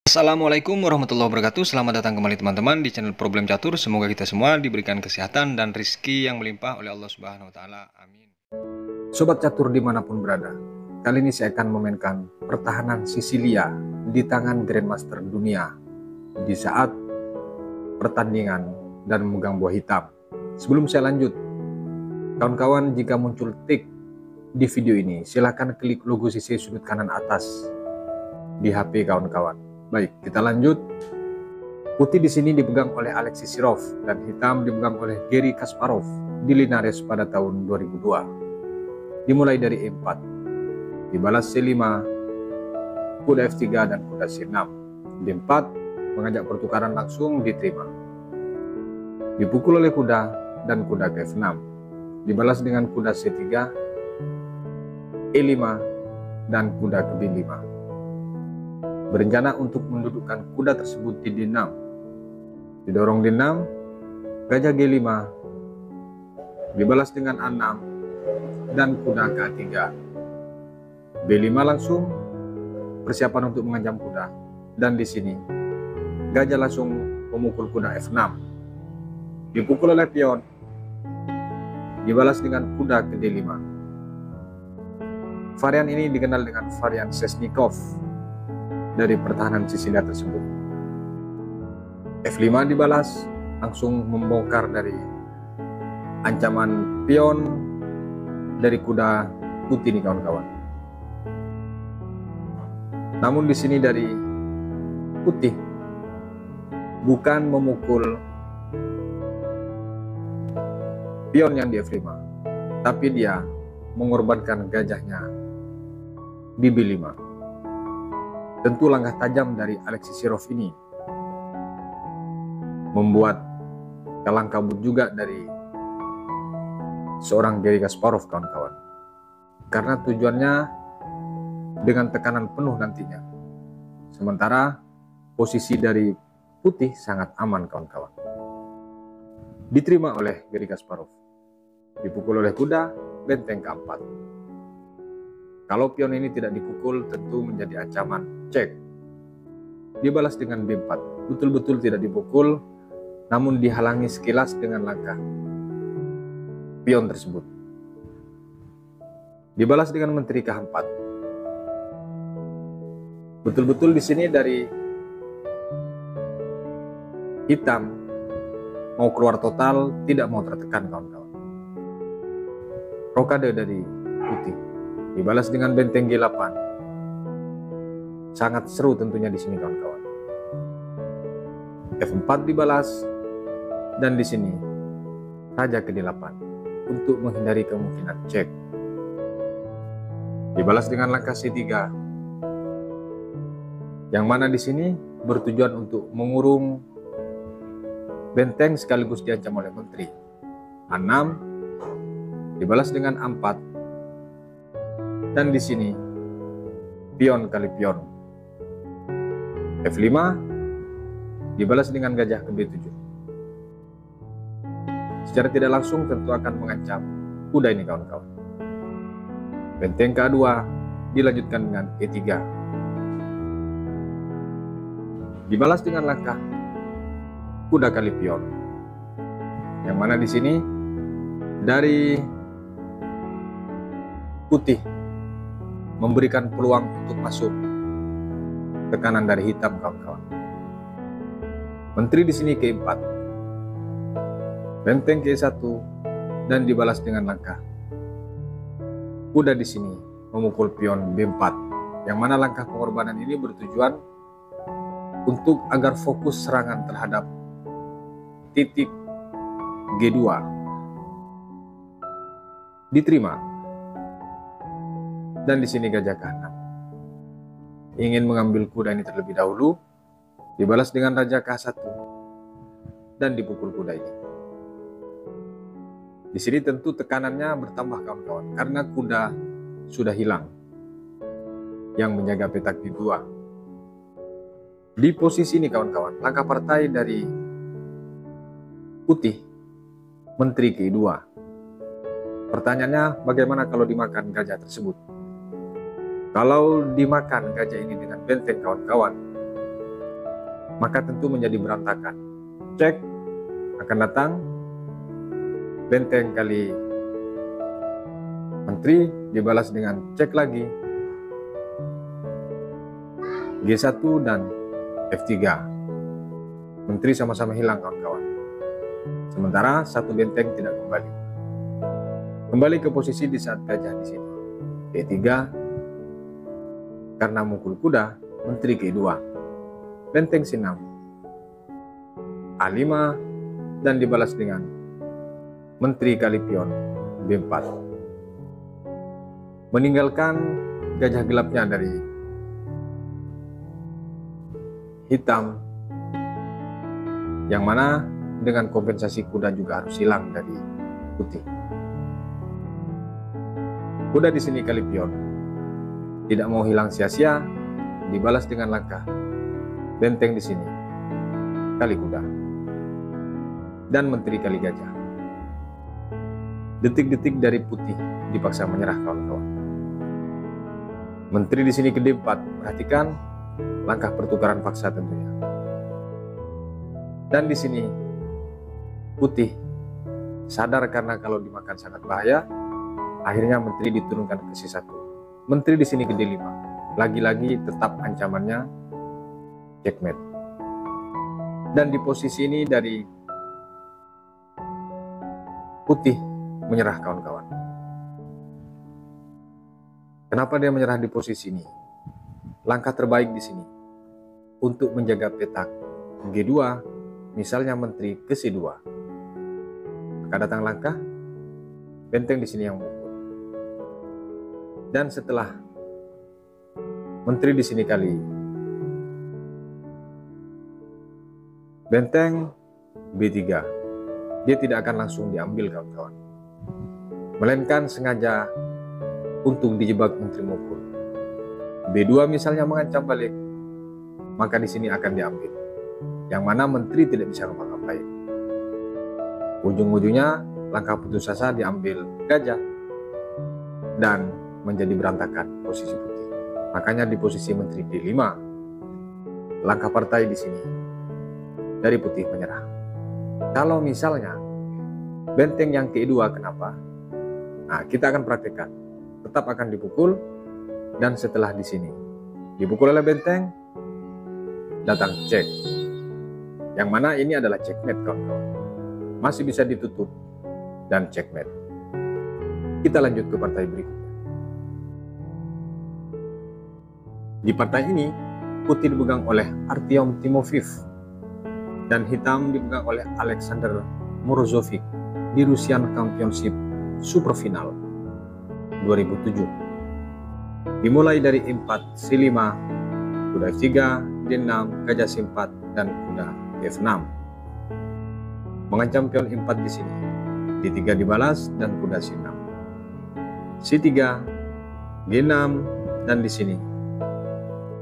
Assalamualaikum warahmatullahi wabarakatuh. Selamat datang kembali teman-teman di channel Problem Catur. Semoga kita semua diberikan kesehatan dan rezeki yang melimpah oleh Allah Subhanahu wa Ta'ala. Amin. Sobat catur dimanapun berada, kali ini saya akan memainkan pertahanan Sisilia di tangan Grandmaster dunia di saat pertandingan dan memegang buah hitam. Sebelum saya lanjut, kawan-kawan, jika muncul tik di video ini, silahkan klik logo sisi sudut kanan atas di HP kawan-kawan. Baik, kita lanjut. Putih di sini dipegang oleh Alexei Sirov dan hitam dipegang oleh Garry Kasparov di Linares pada tahun 2002. Dimulai dari E4, dibalas C5, kuda F3 dan kuda C6. D4 mengajak pertukaran langsung diterima. Dipukul oleh kuda dan kuda ke F6. Dibalas dengan kuda C3, E5 dan kuda ke B5. Berencana untuk mendudukkan kuda tersebut di D6. Didorong D6, gajah G5, dibalas dengan A6 dan kuda ke A3. B5 langsung persiapan untuk mengancam kuda, dan di sini gajah langsung memukul kuda F6. Dipukul oleh pion, dibalas dengan kuda ke D5. Varian ini dikenal dengan varian Sesnikov dari pertahanan Sisilia tersebut. F5 dibalas, langsung membongkar dari ancaman pion dari kuda putih nih kawan-kawan. Namun di sini dari putih bukan memukul pion yang di F5, tapi dia mengorbankan gajahnya di B5. Tentu langkah tajam dari Alexei Sirov ini membuat kalang kabut juga dari seorang Garry Kasparov kawan-kawan, karena tujuannya dengan tekanan penuh nantinya, sementara posisi dari putih sangat aman kawan-kawan. Diterima oleh Garry Kasparov, dipukul oleh kuda, benteng keempat. Kalau pion ini tidak dipukul, tentu menjadi ancaman cek. Dibalas dengan B4, betul-betul tidak dipukul, namun dihalangi sekilas dengan langkah pion tersebut. Dibalas dengan menteri ke4. Betul-betul di sini dari hitam mau keluar total, tidak mau tertekan kawan-kawan. Rokade dari putih dibalas dengan benteng G8. Sangat seru tentunya di sini kawan-kawan. F4 dibalas, dan di sini raja ke D8 untuk menghindari kemungkinan cek. Dibalas dengan langkah C3, yang mana di sini bertujuan untuk mengurung benteng sekaligus diancam oleh menteri. A6 dibalas dengan A4, dan di sini pion kali pion. F5 dibalas dengan gajah ke B7. Secara tidak langsung tentu akan mengancam kuda ini kawan-kawan. Benteng ke-2 dilanjutkan dengan E3. Dibalas dengan langkah kuda kali pion. Yang mana di sini dari putih memberikan peluang untuk masuk tekanan dari hitam kawan-kawan. Menteri di sini ke4, benteng ke1, dan dibalas dengan langkah kuda di sini memukul pion B4, yang mana langkah pengorbanan ini bertujuan untuk agar fokus serangan terhadap titik G2 diterima. Dan di sini gajah ke6 ingin mengambil kuda ini terlebih dahulu, dibalas dengan raja ke1 dan dipukul kuda ini. Di sini tentu tekanannya bertambah kawan-kawan, karena kuda sudah hilang yang menjaga petak G2. Di posisi ini kawan-kawan, langkah partai dari putih menteri ke2. Pertanyaannya, bagaimana kalau dimakan gajah tersebut? Kalau dimakan gajah ini dengan benteng kawan-kawan, maka tentu menjadi berantakan. Cek, akan datang benteng kali menteri dibalas dengan cek lagi G1 dan F3. Menteri sama-sama hilang kawan-kawan. Sementara satu benteng tidak kembali. Kembali ke posisi di saat gajah di sini. G3 karena mukul kuda, menteri G2. Benteng C6. A5 dan dibalas dengan menteri kali pion B4. Meninggalkan gajah gelapnya dari hitam, yang mana dengan kompensasi kuda juga harus hilang dari putih. Kuda di sini kali pion, tidak mau hilang sia-sia, dibalas dengan langkah benteng di sini kali kuda dan menteri kali gajah. Detik-detik dari putih dipaksa menyerah kawan-kawan. Menteri di sini ke D4, perhatikan langkah pertukaran paksa tentunya. Dan di sini putih sadar karena kalau dimakan sangat bahaya, akhirnya menteri diturunkan ke C1. Menteri di sini ke D5. Lagi-lagi tetap ancamannya checkmate. Dan di posisi ini dari putih menyerah kawan-kawan. Kenapa dia menyerah di posisi ini? Langkah terbaik di sini untuk menjaga petak G2, misalnya menteri ke C2. Maka datang langkah benteng di sini yang mukul. Dan setelah menteri di sini kali benteng B3, dia tidak akan langsung diambil kawan-kawan, melainkan sengaja untuk dijebak menteri mukul. B2 misalnya mengancam balik, maka di sini akan diambil, yang mana menteri tidak bisa ngapa-ngapain. Ujung-ujungnya langkah putus asa diambil gajah dan menjadi berantakan posisi putih. Makanya di posisi menteri D5, langkah partai di sini dari putih menyerah. Kalau misalnya benteng yang kedua kenapa? Nah, kita akan praktekkan. Tetap akan dipukul, dan setelah di sini dipukul oleh benteng, datang cek. Yang mana ini adalah checkmate kawan-kawan. Masih bisa ditutup dan checkmate. Kita lanjut ke partai berikutnya. Di partai ini, putih dipegang oleh Artyom Timofeev dan hitam dipegang oleh Alexander Morozovich di Russian Championship Superfinal 2007. Dimulai dari E4, C5, kuda F3, D6, gajah C4, dan kuda F6. Mengancam pion E4 di sini. D3 dibalas dan kuda C6. C3, G6, dan di sini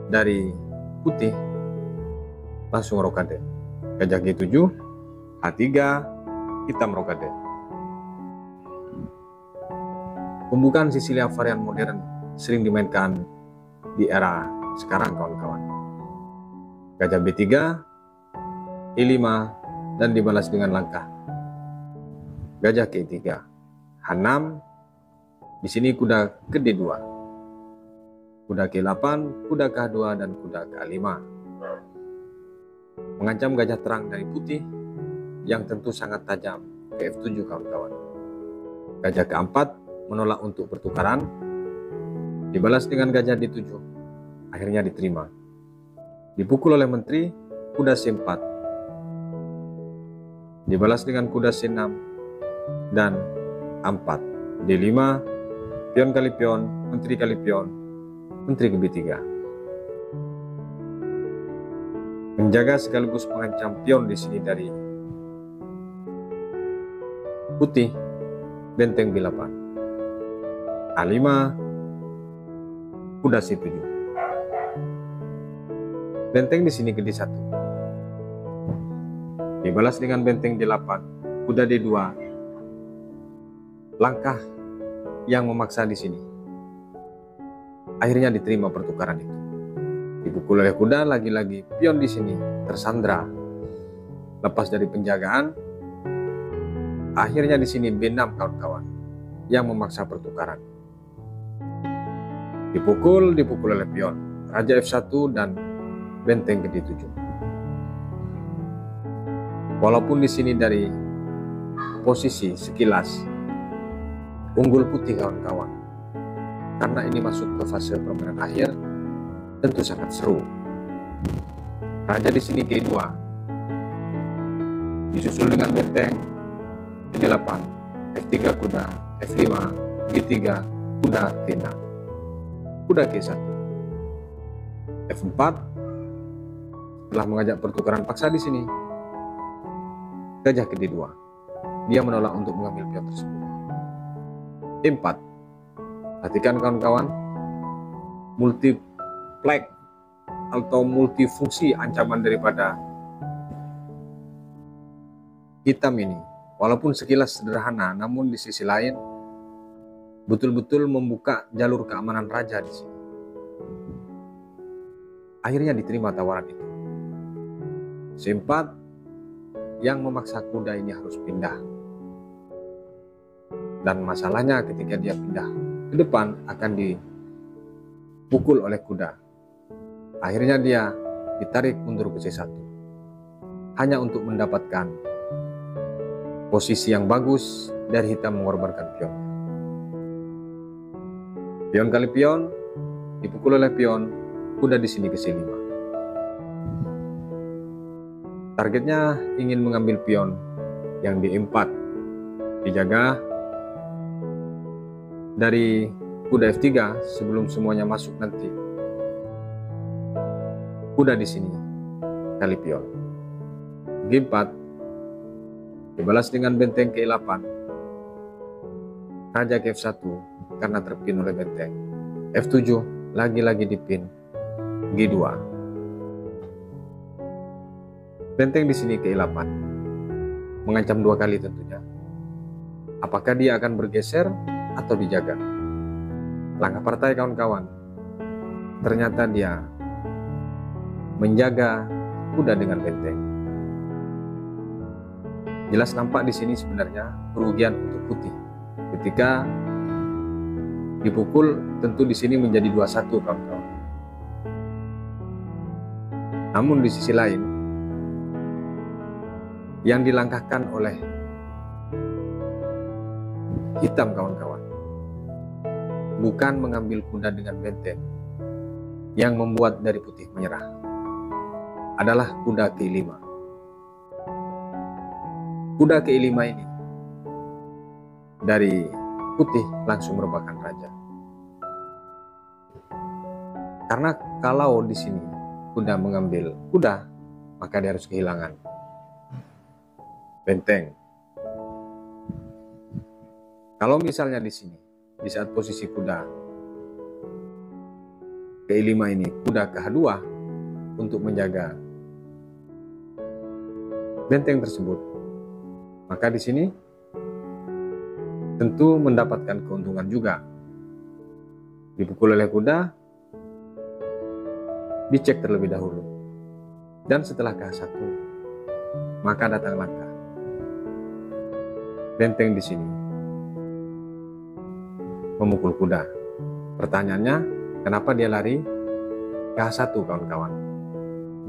dari putih langsung rokade. Gajah G7, H3, hitam rokade. Pembukaan Sisilia varian modern sering dimainkan di era sekarang kawan-kawan. Gajah B3, E5, dan dibalas dengan langkah gajah ke E3, H6, di sini kuda ke D2, kuda ke8, kuda ke H2, dan kuda ke A5. Mengancam gajah terang dari putih yang tentu sangat tajam ke F7 kawan-kawan. Gajah ke4 menolak untuk pertukaran, dibalas dengan gajah D7, akhirnya diterima. Dipukul oleh menteri, kuda C4, dibalas dengan kuda C6 dan A4, D5, pion kali pion, menteri kali pion, menteri ke B3. Menjaga sekaligus mengancam pion di sini dari putih, benteng B8. A5, kuda C7. Benteng di sini ke D1. Dibalas dengan benteng D8, kuda D2. Langkah yang memaksa di sini. Akhirnya diterima pertukaran itu. Dipukul oleh kuda, lagi-lagi pion di sini tersandra, lepas dari penjagaan. Akhirnya di sini B6 kawan-kawan yang memaksa pertukaran. Dipukul oleh pion Raja F1 dan benteng ke D7. Walaupun di sini dari posisi sekilas unggul putih kawan-kawan, karena ini masuk ke fase permainan akhir, tentu sangat seru. Raja di sini G2, disusul dengan benteng G8, F3 kuda, F5, G3, kuda G6, kuda G1, F4 telah mengajak pertukaran paksa di sini. Gajah ke D2, dia menolak untuk mengambil pion tersebut. E4, perhatikan kawan-kawan, multiplex atau multifungsi ancaman daripada hitam ini. Walaupun sekilas sederhana, namun di sisi lain betul-betul membuka jalur keamanan raja di sini. Akhirnya diterima tawaran itu. C4 yang memaksa kuda ini harus pindah. Dan masalahnya ketika dia pindah ke depan akan dipukul oleh kuda. Akhirnya dia ditarik mundur ke C1. Hanya untuk mendapatkan posisi yang bagus dari hitam mengorbankan pion. Pion kali pion, dipukul oleh pion, kuda di sini ke C5. Targetnya ingin mengambil pion yang di E4, dijaga dari kuda F3 sebelum semuanya masuk nanti. Kuda di sini kali pion. G4 dibalas dengan benteng ke E8. Raja ke F1 karena terpin oleh benteng. F7 lagi-lagi dipin. G2. Benteng di sini ke E8, mengancam 2 kali tentunya. Apakah dia akan bergeser atau dijaga? Langkah partai kawan-kawan, ternyata dia menjaga kuda dengan benteng. Jelas nampak di sini sebenarnya kerugian untuk putih. Ketika dipukul, tentu di sini menjadi 2-1 kawan-kawan. Namun di sisi lain, yang dilangkahkan oleh hitam kawan-kawan bukan mengambil kuda dengan benteng. Yang membuat dari putih menyerah adalah kuda ke-5. Kuda ke-5 ini dari putih langsung merupakan raja. Karena kalau di sini kuda mengambil kuda, maka dia harus kehilangan benteng. Kalau misalnya di sini, di saat posisi kuda ke-5 ini, kuda ke H2 untuk menjaga benteng tersebut, maka di sini tentu mendapatkan keuntungan juga. Dipukul oleh kuda, dicek terlebih dahulu, dan setelah ke H1, maka datang langkah benteng di sini memukul kuda. Pertanyaannya, kenapa dia lari ke H1 kawan-kawan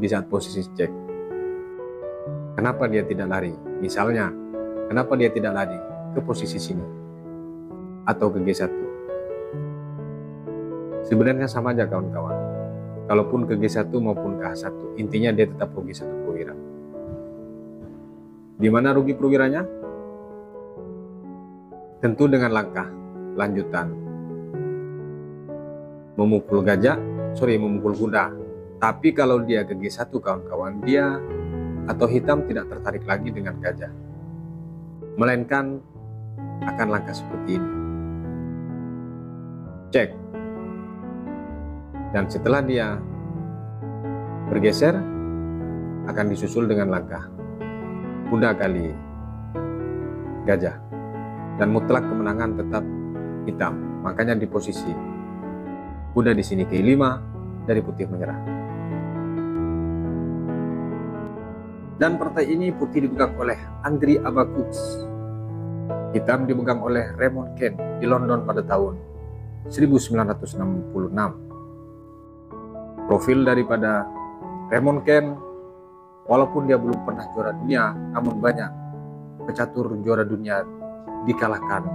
di saat posisi cek? Kenapa dia tidak lari? Misalnya, kenapa dia tidak lari ke posisi sini atau ke G1? Sebenarnya sama aja kawan-kawan. Kalaupun ke G1 maupun ke H1, intinya dia tetap rugi 1 perwira. Di mana rugi perwiranya? Tentu dengan langkah lanjutan memukul kuda. Tapi kalau dia ke G1 kawan-kawan, dia atau hitam tidak tertarik lagi dengan gajah, melainkan akan langkah seperti ini. Cek. Dan setelah dia bergeser, akan disusul dengan langkah kuda kali gajah. Dan mutlak kemenangan tetap hitam. Makanya di posisi kuda di sini ke-5 dari putih menyerah. Dan partai ini putih dipegang oleh Andriy Abakus, hitam dipegang oleh Raymond Kent di London pada tahun 1966. Profil daripada Raymond Kent, walaupun dia belum pernah juara dunia, namun banyak pecatur juara dunia dikalahkan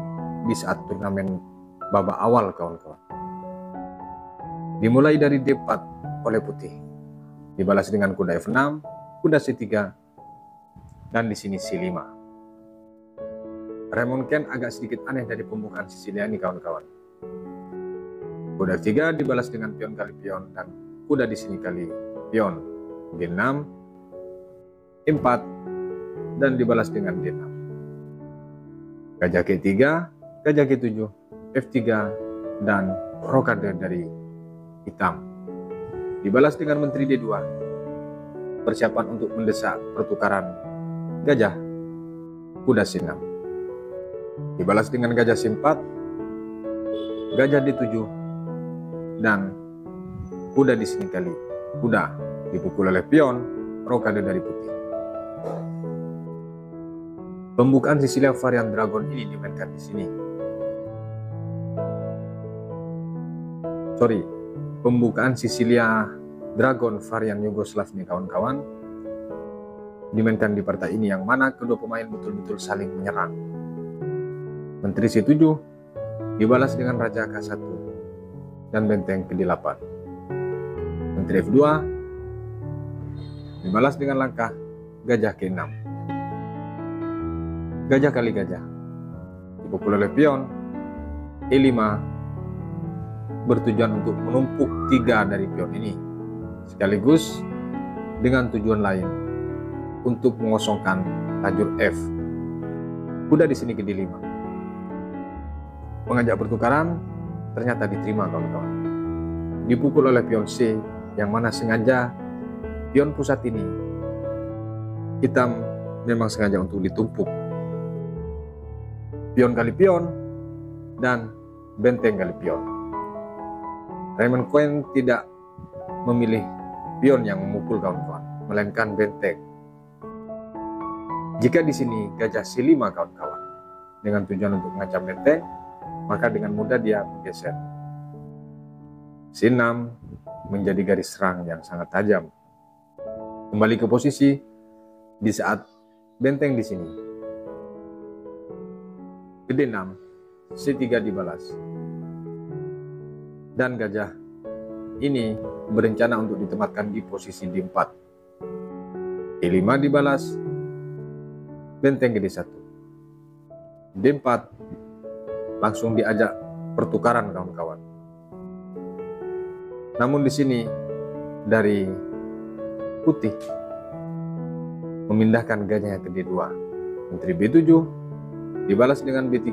di saat turnamen babak awal, kawan-kawan. Dimulai dari D4 oleh putih, dibalas dengan kuda F6, kuda C3, dan di sini C5. Raymond Kent agak sedikit aneh dari pembukaan Sisilia ini, kawan-kawan. Kuda F3 dibalas dengan pion kali pion, dan kuda di sini kali pion. G6, E4, dan dibalas dengan D6. Gajah G3, gajah G7, F3, dan rokade dari hitam. Dibalas dengan menteri D2, persiapan untuk mendesak pertukaran gajah, kuda C6. Dibalas dengan gajah C4, gajah D7, dan kuda di sini kali kuda dipukul oleh pion, rokade dari putih. Pembukaan Sisilia varian Dragon ini dimainkan di sini. Pembukaan Sisilia Dragon varian Yugoslav nih, kawan-kawan, dimainkan di partai ini, yang mana kedua pemain betul-betul saling menyerang. Menteri C7 dibalas dengan Raja K1 dan benteng ke-8. Menteri F2 dibalas dengan langkah gajah K6. Gajah kali gajah dipukul oleh pion. E5 bertujuan untuk menumpuk 3 dari pion ini, sekaligus dengan tujuan lain untuk mengosongkan lajur F. Kuda di sini ke D5. Mengajak pertukaran ternyata diterima, kawan-kawan. Dipukul oleh pion C, yang mana sengaja pion pusat ini hitam memang sengaja untuk ditumpuk. Pion kali pion dan benteng kali pion. Raymond Kent tidak memilih pion yang memukul, kawan-kawan, melainkan benteng. Jika di sini gajah C5, kawan-kawan, dengan tujuan untuk mengancam benteng, maka dengan mudah dia menggeser. C6 menjadi garis serang yang sangat tajam. Kembali ke posisi di saat benteng di sini. Ke D6, C3 dibalas. Dan gajah ini berencana untuk ditempatkan di posisi D4. E5 dibalas, benteng ke D1. D4 langsung diajak pertukaran, kawan-kawan. Namun di sini dari putih memindahkan gajahnya ke D2. Menteri B7 dibalas dengan B3.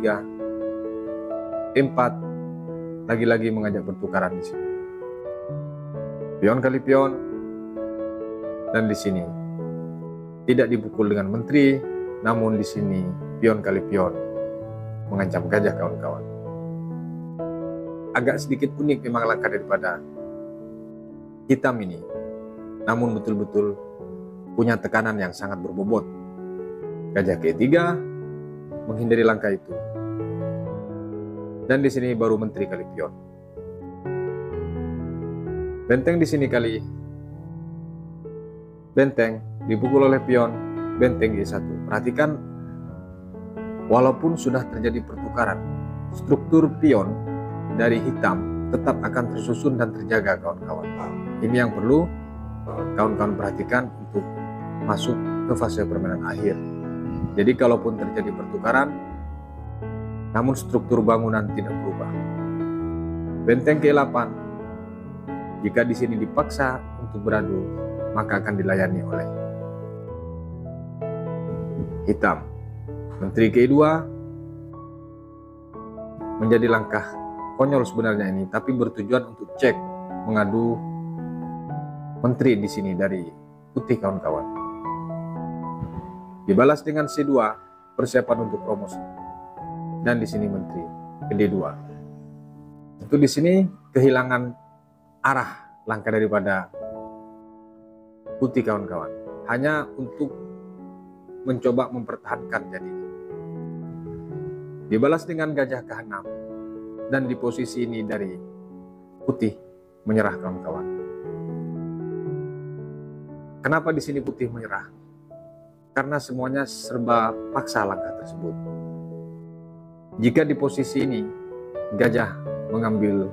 E4 lagi-lagi mengajak pertukaran di sini. Pion kali pion, dan di sini tidak dipukul dengan menteri, namun di sini pion kali pion mengancam gajah, kawan-kawan. Agak sedikit unik memang langkah daripada hitam ini, namun betul-betul punya tekanan yang sangat berbobot. Gajah K3 menghindari langkah itu, dan di sini baru menteri kali pion. Benteng di sini kali benteng dipukul oleh pion, benteng G1. Perhatikan, walaupun sudah terjadi pertukaran, struktur pion dari hitam tetap akan tersusun dan terjaga, kawan-kawan. Ini yang perlu kawan-kawan perhatikan untuk masuk ke fase permainan akhir. Jadi kalaupun terjadi pertukaran, namun struktur bangunan tidak berubah. Benteng ke-8, jika di sini dipaksa untuk beradu, maka akan dilayani oleh hitam. Menteri ke-2 menjadi langkah konyol sebenarnya ini, tapi bertujuan untuk cek, mengadu menteri di sini dari putih, kawan-kawan. Dibalas dengan C2, persiapan untuk promosi. Dan di sini menteri ke D2. Itu di sini kehilangan arah langkah daripada putih, kawan-kawan. hanya untuk mencoba mempertahankan jadinya. Dibalas dengan gajah ke-6, dan di posisi ini dari putih menyerah, kawan-kawan. Kenapa di sini putih menyerah? Karena semuanya serba paksa langkah tersebut. Jika di posisi ini gajah mengambil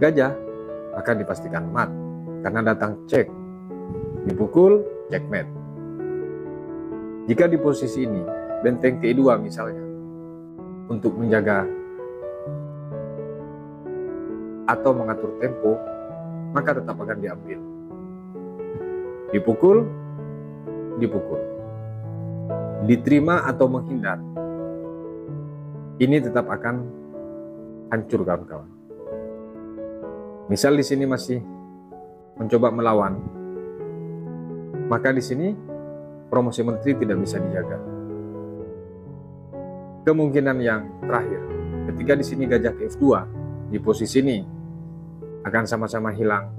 gajah, maka dipastikan mat, karena datang cek, dipukul, checkmate. Jika di posisi ini benteng ke-2 misalnya, untuk menjaga atau mengatur tempo, maka tetap akan diambil. Dipukul, dipukul. Diterima atau menghindar, ini tetap akan hancur, kawan-kawan. Misal di sini masih mencoba melawan, maka di sini promosi menteri tidak bisa dijaga. Kemungkinan yang terakhir, ketika di sini gajah ke F2, di posisi ini akan sama-sama hilang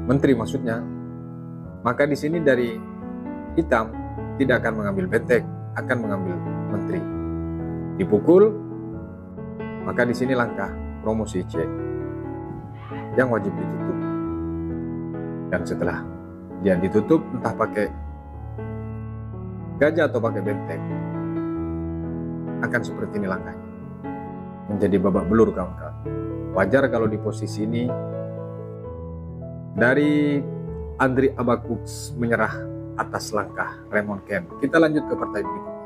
menteri maksudnya, maka di sini dari hitam tidak akan mengambil benteng, akan mengambil menteri. Dipukul, maka di sini langkah promosi C yang wajib ditutup. Dan setelah dia ditutup, entah pakai gajah atau pakai benteng, akan seperti ini langkahnya, menjadi babak belur, kawan-kawan. Wajar kalau di posisi ini dari Andri Abakus menyerah atas langkah Raymond Kemp. Kita lanjut ke partai berikutnya.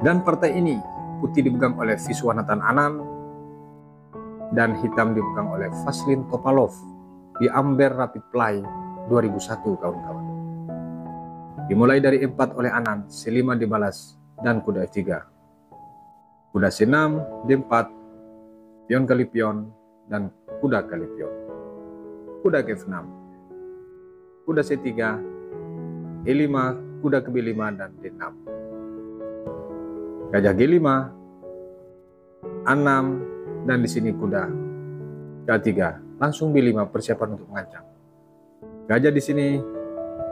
Dan partai ini putih dipegang oleh Viswanathan Anand dan hitam dipegang oleh Vasilin Topalov di Amber Rapid Play 2001, kawan-kawan. Dimulai dari E4 oleh Anand, C5 dibalas, dan kuda F3. Kuda C6, D4, pion kali pion, dan kuda kali pion. Kuda ke F6, kuda C3, E5, kuda ke B5, dan D6. Gajah G5, A6, dan di sini kuda K3, langsung B5, persiapan untuk mengancam. Gajah di sini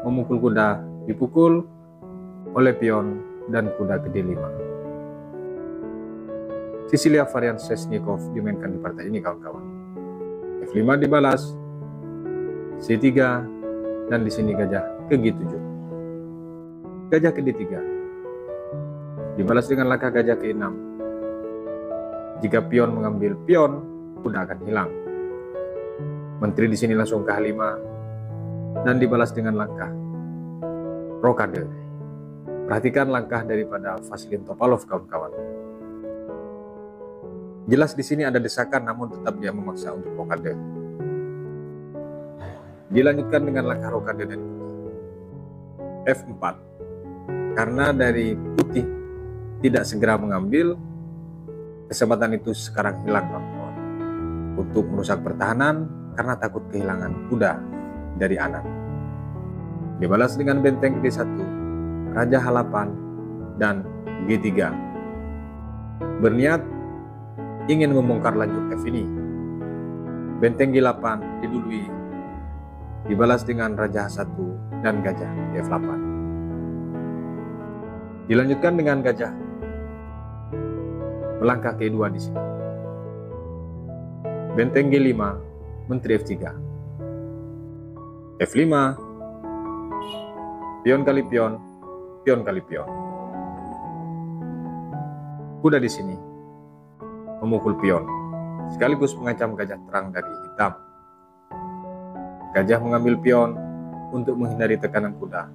memukul kuda, dipukul oleh pion dan kuda ke D5. Sisilia varian Sesnikov dimainkan di partai ini, kawan-kawan. F5 dibalas, C3, dan di sini gajah ke G7. Gajah ke D3 dibalas dengan langkah gajah ke E6. Jika pion mengambil pion, kuda akan hilang. Menteri di sini langsung ke H5 dan dibalas dengan langkah rokade. Perhatikan langkah daripada Vasilin Topalov, kawan-kawan. Jelas di sini ada desakan, namun tetap dia memaksa untuk rokade. Dilanjutkan dengan langkah rokade dari putih. F4. Karena dari putih tidak segera mengambil, kesempatan itu sekarang hilang, kawan-kawan. Untuk merusak pertahanan karena takut kehilangan kuda dari Anand. Dibalas dengan benteng D1, Raja H8, dan G3. Berniat ingin membongkar lajur F ini. Benteng G8 didului, dibalas dengan Raja H1 dan gajah F8. Dilanjutkan dengan gajah melangkah ke E2 di sini. Benteng G5, Menteri F3. F5, pion kali pion, pion kali pion. Kuda di sini memukul pion, sekaligus mengancam gajah terang dari hitam. Gajah mengambil pion untuk menghindari tekanan kuda.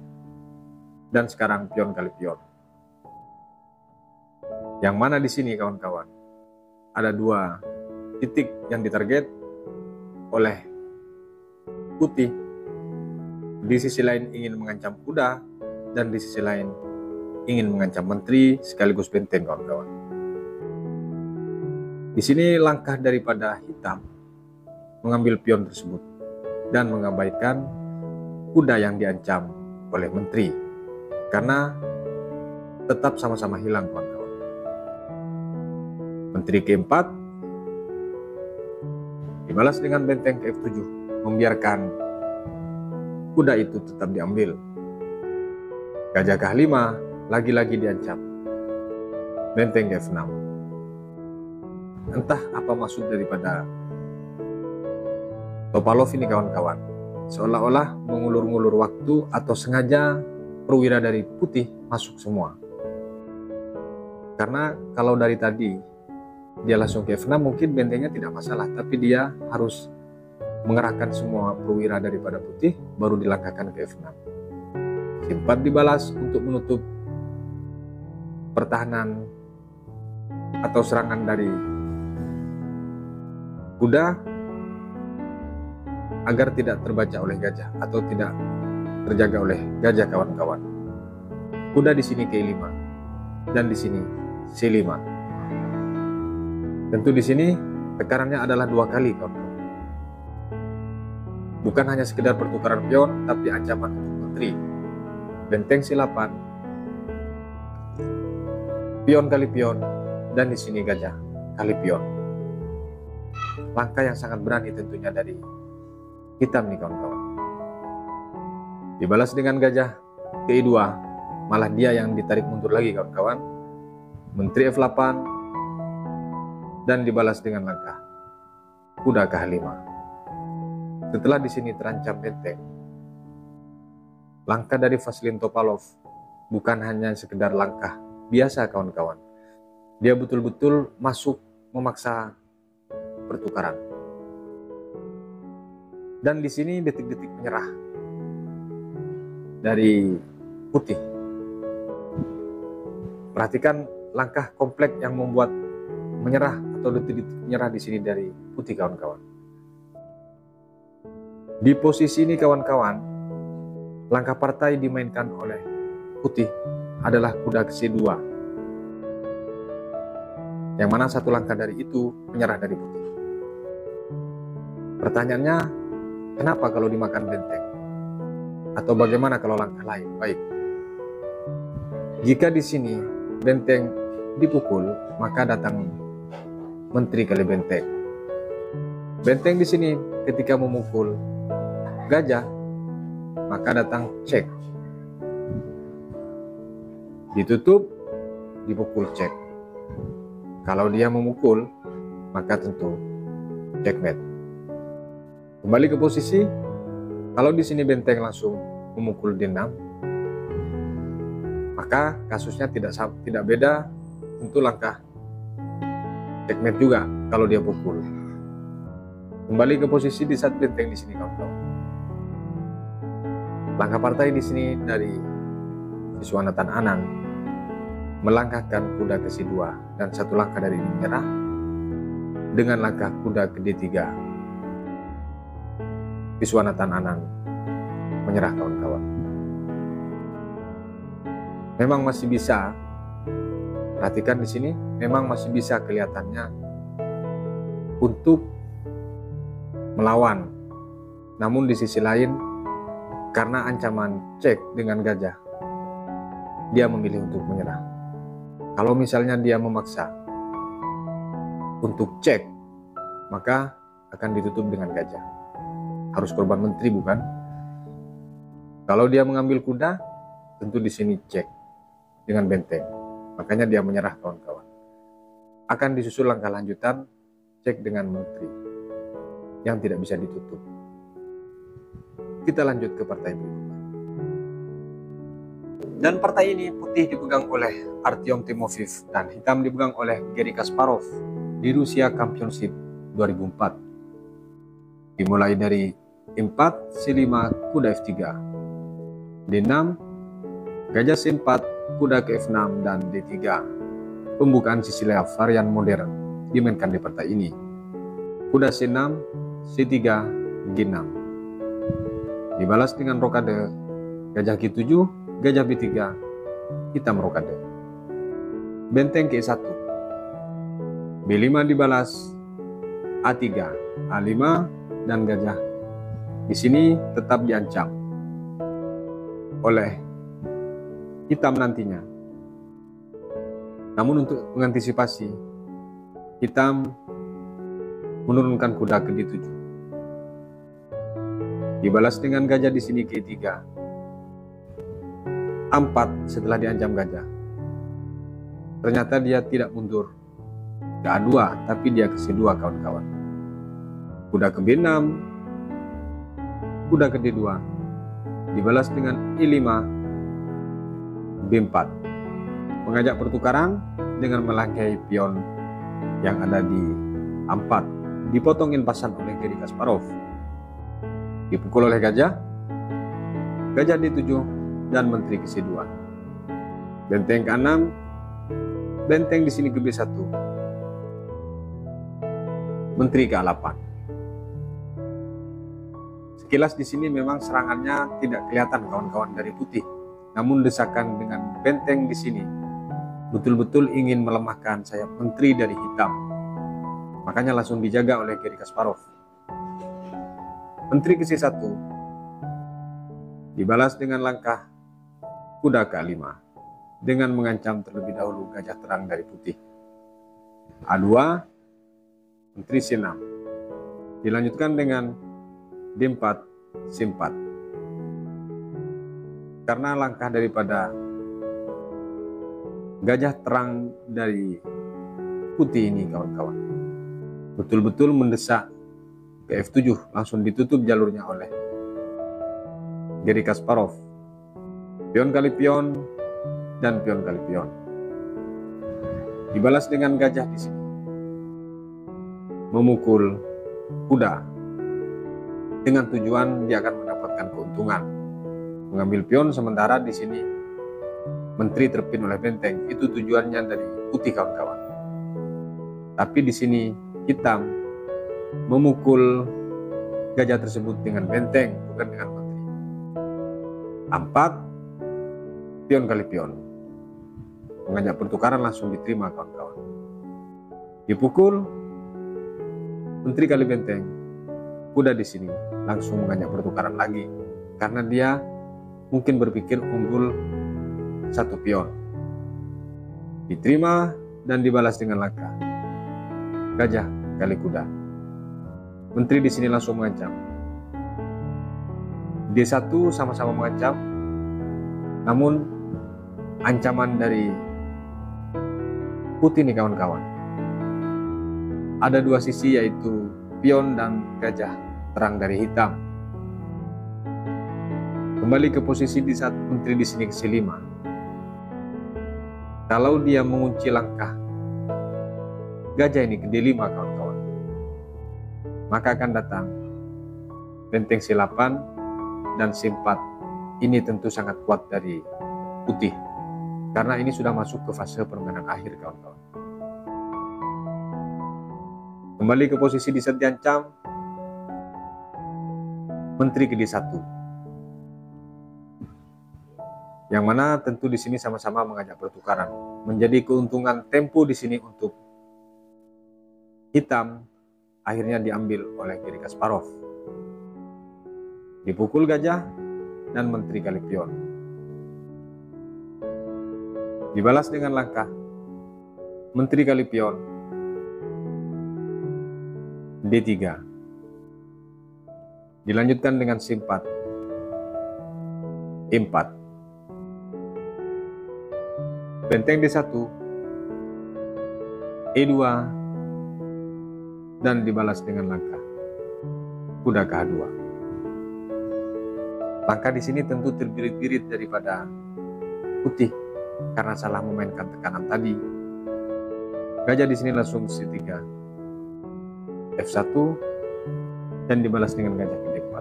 Dan sekarang pion kali pion. Yang mana di sini, kawan-kawan, ada dua titik yang ditarget oleh putih. Di sisi lain ingin mengancam kuda, dan di sisi lain ingin mengancam menteri sekaligus benteng, kawan-kawan. Di sini langkah daripada hitam mengambil pion tersebut dan mengabaikan kuda yang diancam oleh menteri, karena tetap sama-sama hilang, kawan-kawan. Menteri keempat dibalas dengan benteng ke F7, membiarkan kuda itu tetap diambil. Gajah ke-5 lagi-lagi diancam. Benteng ke-6. Entah apa maksud daripada Topalov ini kawan-kawan. Seolah-olah mengulur-ngulur waktu atau sengaja perwira dari putih masuk semua. Karena kalau dari tadi dia langsung ke F6 mungkin bentengnya tidak masalah, tapi dia harus mengerahkan semua perwira daripada putih baru dilangkahkan ke F6. C4 dibalas untuk menutup pertahanan atau serangan dari kuda agar tidak terbaca oleh gajah atau tidak terjaga oleh gajah kawan-kawan. Kuda di sini ke5 dan di sini C5. Tentu di sini tekanannya adalah 2 kali kawan-kawan. Bukan hanya sekedar pertukaran pion, tapi ancaman untuk menteri. Benteng C8, pion kali pion, dan di sini gajah kali pion. Langkah yang sangat berani tentunya dari hitam nih kawan-kawan. Dibalas dengan gajah ke2, malah dia yang ditarik mundur lagi kawan-kawan. Menteri F8 dan dibalas dengan langkah kuda ke H5. Setelah di sini terancam benteng, langkah dari Vasilin Topalov bukan hanya sekedar langkah biasa kawan-kawan. Dia betul-betul masuk memaksa pertukaran. Dan di sini detik-detik menyerah dari putih. Perhatikan langkah kompleks yang membuat menyerah atau detik-detik menyerah di sini dari putih kawan-kawan. Di posisi ini kawan-kawan, langkah partai dimainkan oleh putih adalah kuda ke C2. Yang mana satu langkah dari itu menyerah dari putih. Pertanyaannya, kenapa kalau dimakan benteng? Atau bagaimana kalau langkah lain? Baik. Jika di sini benteng dipukul, maka datang menteri kali benteng. Benteng di sini ketika memukul gajah, maka datang cek. Ditutup, dipukul cek. Kalau dia memukul, maka tentu checkmate. Kembali ke posisi, kalau di sini benteng langsung memukul D6, maka kasusnya tidak beda, tentu langkah checkmate juga kalau dia pukul. Kembali ke posisi di saat benteng di sini kawan-kawan. Langkah partai di sini dari Viswanathan Anand melangkahkan kuda ke C2 dan satu langkah dari ini menyerah dengan langkah kuda ke D3. Viswanathan Anand menyerah kawan-kawan. Memang masih bisa, perhatikan di sini, memang masih bisa kelihatannya untuk melawan. Namun di sisi lain, karena ancaman cek dengan gajah, dia memilih untuk menyerah. Kalau misalnya dia memaksa untuk cek, maka akan ditutup dengan gajah. Harus korban menteri bukan? Kalau dia mengambil kuda, tentu di sini cek dengan benteng. Makanya dia menyerah kawan-kawan. Akan disusul langkah lanjutan cek dengan menteri yang tidak bisa ditutup. Kita lanjut ke partai berikutnya. Dan partai ini putih dipegang oleh Artyom Timofeev dan hitam dipegang oleh Garry Kasparov di Rusia Championship 2004. Dimulai dari E4, C5, kuda F3, D6, gajah C4, kuda ke F6, dan D3. Pembukaan Sisilia varian modern dimainkan di partai ini. Kuda C6, C3, G6. Dibalas dengan rokade gajah G7, gajah B3, hitam rokade. Benteng ke E1. B5 dibalas A3, A5, dan gajah di sini tetap diancam oleh hitam nantinya. Namun untuk mengantisipasi, hitam menurunkan kuda ke D7. Dibalas dengan gajah di sini ke E3. A4 setelah diancam gajah. Ternyata dia tidak mundur ke A2, tapi dia ke C2 kawan-kawan. Kuda ke B6, kuda ke D2. Dibalas dengan E5, B4. Mengajak pertukaran dengan melangkahi pion yang ada di A4. Dipotongin pasan oleh Garry Kasparov. Dipukul oleh gajah, gajah D7 dan menteri ke C2. Benteng ke-6, benteng di sini ke B1. Menteri ke A8. Sekilas di sini memang serangannya tidak kelihatan kawan-kawan dari putih. Namun desakan dengan benteng di sini betul-betul ingin melemahkan sayap menteri dari hitam. Makanya langsung dijaga oleh Garry Kasparov. Menteri ke C1 dibalas dengan langkah kuda ke A5 dengan mengancam terlebih dahulu gajah terang dari putih. A2, menteri C6. Dilanjutkan dengan D4, C4. Karena langkah daripada gajah terang dari putih ini kawan-kawan betul-betul mendesak ke F7, langsung ditutup jalurnya oleh Garry Kasparov. Pion kali pion dan pion kali pion. Dibalas dengan gajah di sini. Memukul kuda dengan tujuan dia akan mendapatkan keuntungan. Mengambil pion sementara di sini menteri terpin oleh benteng. Itu tujuannya dari putih kawan-kawan. Tapi di sini hitam memukul gajah tersebut dengan benteng, bukan dengan menteri. A4, pion kali pion. Mengajak pertukaran langsung diterima kawan-kawan. Dipukul, menteri kali benteng. Kuda di sini langsung mengajak pertukaran lagi, karena dia mungkin berpikir unggul satu pion. Diterima dan dibalas dengan langkah gajah kali kuda. Menteri di sini langsung mengancam. D1 sama-sama mengancam, namun ancaman dari putih nih kawan-kawan. Ada dua sisi, yaitu pion dan gajah terang dari hitam. Kembali ke posisi di saat menteri di sini ke C5. Kalau dia mengunci langkah gajah ini ke D5 kawan-kawan, maka akan datang benteng C8 dan C4. Ini tentu sangat kuat dari putih, karena ini sudah masuk ke fase permainan akhir kawan-kawan. Kembali ke posisi di saat diancam, menteri ke D1, yang mana tentu di sini sama-sama mengajak pertukaran. Menjadi keuntungan tempo di sini untuk hitam, akhirnya diambil oleh Garry Kasparov. Dipukul gajah dan menteri kali pion. Dibalas dengan langkah menteri kali pion, D3. Dilanjutkan dengan C4, E4. Benteng D1, E2, dan dibalas dengan langkah kuda ke H2. Langkah di sini tentu terbirit-birit daripada putih karena salah memainkan tekanan tadi. Gajah di sini langsung C3, F1, dan dibalas dengan gajah ke D4.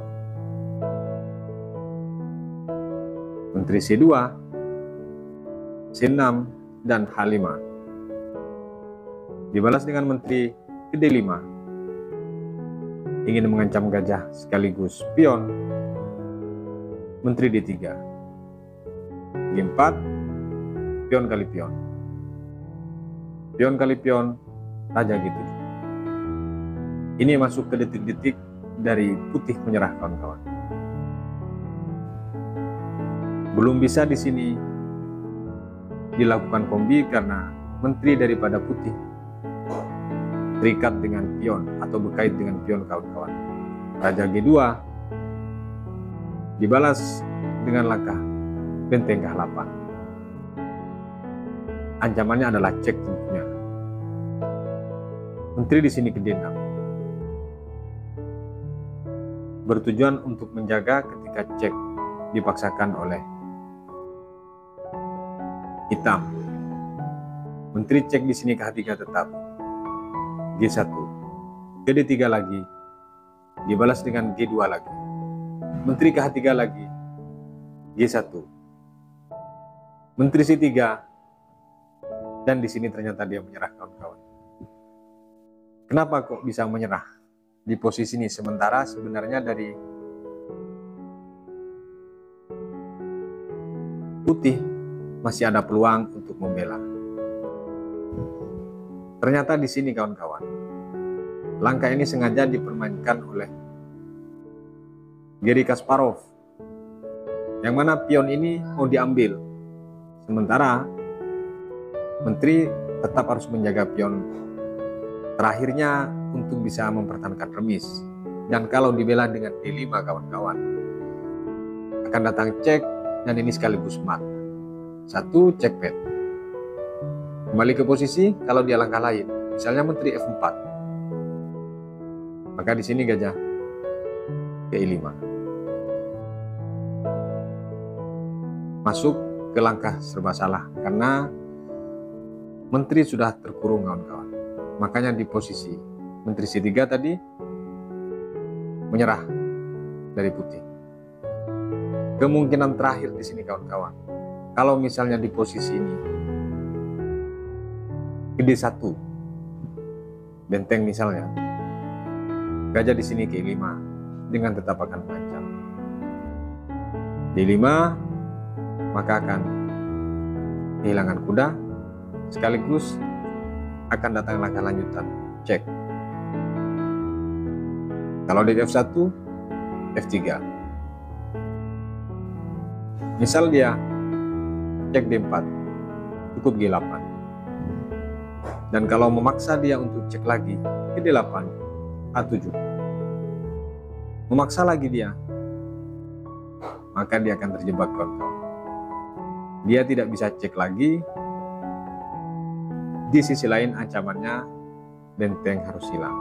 Menteri C2, C6, dan H5. Dibalas dengan menteri ke D5. Ingin mengancam gajah sekaligus pion. Menteri D3. G4, pion kali pion. Pion kali pion, raja G7. Ini masuk ke detik-detik dari putih menyerah kawan-kawan. Belum bisa di sini dilakukan kombi karena menteri daripada putih terikat dengan pion atau berkait dengan pion kawan-kawan. Raja G2 Dibalas dengan langkah benteng ke-8. Ancamannya adalah cek tentunya. Menteri di sini ke D6. Bertujuan untuk menjaga ketika cek dipaksakan oleh hitam. Menteri cek di sini ke H3 tetap. G1. Ke D3 lagi. Dibalas dengan G2 lagi. Menteri ke H3 lagi. G1. Menteri C3. Dan di sini ternyata dia menyerah, kawan-kawan. Kenapa kok bisa menyerah di posisi ini? Sementara sebenarnya dari putih masih ada peluang untuk membela. Ternyata di sini, kawan-kawan, langkah ini sengaja dipermainkan oleh Garry Kasparov, yang mana pion ini mau diambil. Sementara menteri tetap harus menjaga pion terakhirnya untuk bisa mempertahankan remis. Dan kalau dibela dengan D5, kawan-kawan, akan datang cek, dan ini sekaligus mat. 1 cekpet. Kembali ke posisi. Kalau dia langkah lain, misalnya menteri F4, maka di sini gajah ke E5. Masuk ke langkah serba salah karena menteri sudah terkurung, kawan-kawan. Makanya di posisi menteri C3 tadi menyerah dari putih. Kemungkinan terakhir di sini, kawan-kawan, kalau misalnya di posisi ini ke D1 benteng misalnya, gajah di sini ke E5 dengan tetap akan mengancam. D5 maka akan kehilangan kuda, sekaligus akan datang langkah lanjutan cek. Kalau di F1, F3. Misal dia cek D4, cukup G8. Dan kalau memaksa dia untuk cek lagi ke D8, A7. Memaksa lagi dia, maka dia akan terjebak, kawan-kawan. Dia tidak bisa cek lagi. Di sisi lain ancamannya benteng harus hilang.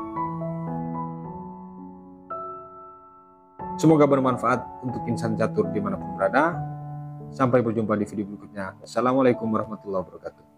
Semoga bermanfaat untuk insan catur dimanapun berada. Sampai berjumpa di video berikutnya. Assalamualaikum warahmatullahi wabarakatuh.